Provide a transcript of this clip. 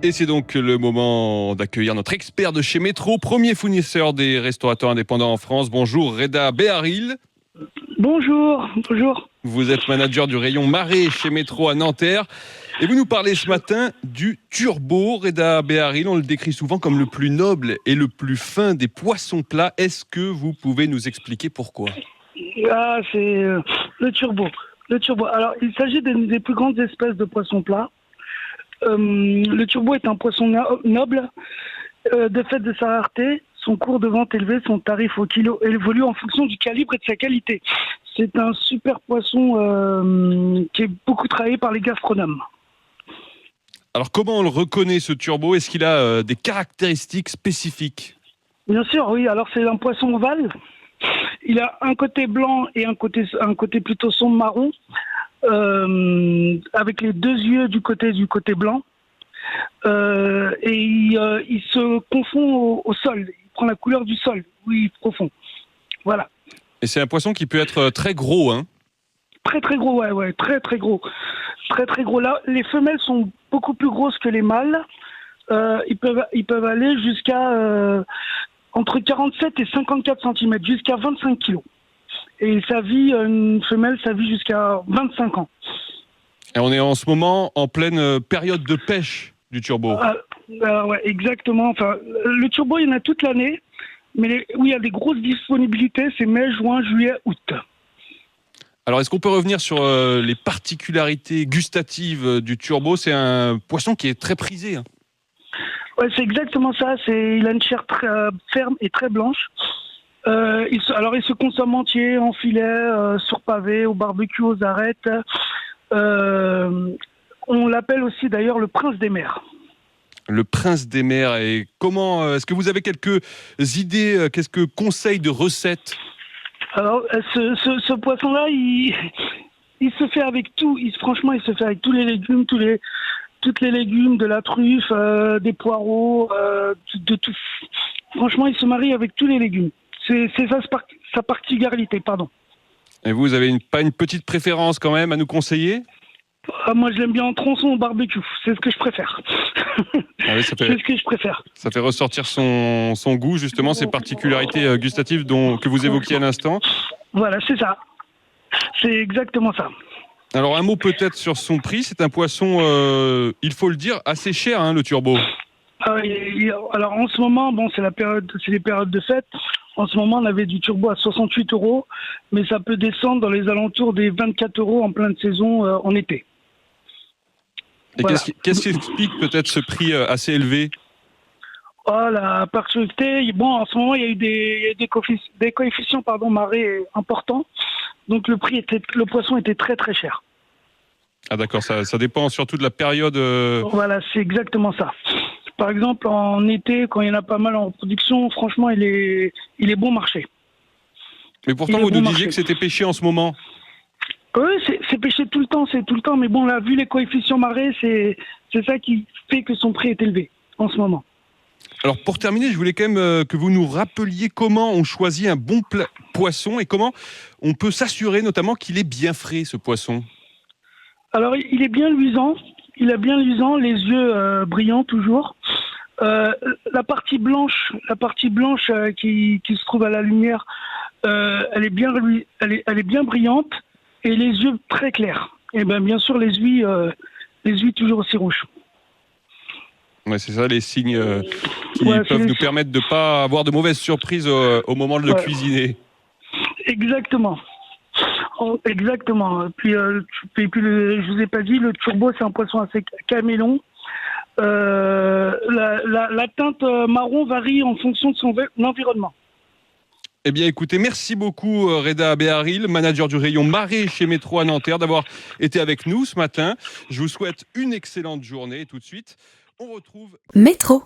Et c'est donc le moment d'accueillir notre expert de chez Métro, premier fournisseur des restaurateurs indépendants en France. Bonjour Reda Beharil. Bonjour. Vous êtes manager du rayon marée chez Métro à Nanterre. Et vous nous parlez ce matin du turbo. Reda Beharil, on le décrit souvent comme le plus noble et le plus fin des poissons plats. Est-ce que vous pouvez nous expliquer pourquoi ? Ah, c'est le turbo. Le turbo. Alors, il s'agit des plus grandes espèces de poissons plats. Le turbo est un poisson noble. De fait de sa rareté, son cours de vente élevé, son tarif au kilo évolue en fonction du calibre et de sa qualité. C'est un super poisson qui est beaucoup travaillé par les gastronomes. Alors comment on le reconnaît ce turbo ? Est-ce qu'il a des caractéristiques spécifiques ? Bien sûr, oui. Alors, c'est un poisson ovale. Il a un côté blanc et un côté plutôt sombre marron, avec les deux yeux du côté blanc. Et il se confond au sol. Il prend la couleur du sol où il se confond. Voilà. Et c'est un poisson qui peut être très gros, hein ? Très très gros, ouais, très très gros. Très très gros. Là, les femelles sont beaucoup plus grosses que les mâles. Ils peuvent aller jusqu'à entre 47 et 54 cm, jusqu'à 25 kg. Et une femelle, ça vit jusqu'à 25 ans. Et on est en ce moment en pleine période de pêche du turbo. Ouais, exactement. Enfin, le turbo, il y en a toute l'année. Mais où il y a des grosses disponibilités, c'est mai, juin, juillet, août. Alors, est-ce qu'on peut revenir sur les particularités gustatives du turbo ? C'est un poisson qui est très prisé, hein. Ouais, c'est exactement ça. Il a une chair très ferme et très blanche. Il se consomme entier, en filet, sur pavé, au barbecue, aux arêtes. On l'appelle aussi d'ailleurs le prince des mers. Le prince des mers. Et comment est-ce que vous avez quelques idées, quelques conseils de recettes ? Alors, ce poisson-là, il se fait avec tout. Franchement, il se fait avec tous les légumes, toutes les légumes, de la truffe, des poireaux, de tout. Franchement, il se marie avec tous les légumes. C'est ça sa particularité, pardon. Et vous avez pas une petite préférence quand même à nous conseiller ? Moi, je l'aime bien en tronçon au barbecue. C'est ce que je préfère. Ah oui, c'est ce que je préfère. Ça fait ressortir son goût, justement, ces particularités gustatives que vous évoquiez à l'instant. Voilà, c'est ça. C'est exactement ça. Alors, un mot peut-être sur son prix. C'est un poisson, il faut le dire, assez cher, hein, le turbo. Alors, en ce moment, c'est les périodes de fête. En ce moment, on avait du turbo à 68 €, mais ça peut descendre dans les alentours des 24 € en pleine saison en été. Et voilà. Qu'est-ce qui explique peut-être ce prix assez élevé ? La particularité, en ce moment, il y a eu des coefficients marée importants, donc le poisson était très très cher. Ah d'accord, ça dépend surtout de la période. Voilà, c'est exactement ça. Par exemple, en été, quand il y en a pas mal en production, franchement, il est bon marché. Mais pourtant, vous nous disiez que c'était pêché en ce moment. Oui, c'est pêché tout le temps, mais là, vu les coefficients marée, c'est ça qui fait que son prix est élevé en ce moment. Alors, pour terminer, je voulais quand même que vous nous rappeliez comment on choisit un bon poisson et comment on peut s'assurer notamment qu'il est bien frais, ce poisson. Alors, il est bien luisant. Il est bien luisant, les yeux brillants toujours. La partie blanche qui se trouve à la lumière, elle est bien brillante et les yeux très clairs. Et bien sûr les huiles toujours aussi rouges. Ouais, c'est ça les signes qui peuvent nous permettre de ne pas avoir de mauvaises surprises au moment de le cuisiner. Exactement. Exactement. Puis je vous ai pas dit, le turbo c'est un poisson assez caméléon. La teinte marron varie en fonction de son environnement. Eh bien écoutez, merci beaucoup Reda Beharil, manager du rayon marée chez Métro à Nanterre, d'avoir été avec nous ce matin. Je vous souhaite une excellente journée et tout de suite, on retrouve Métro.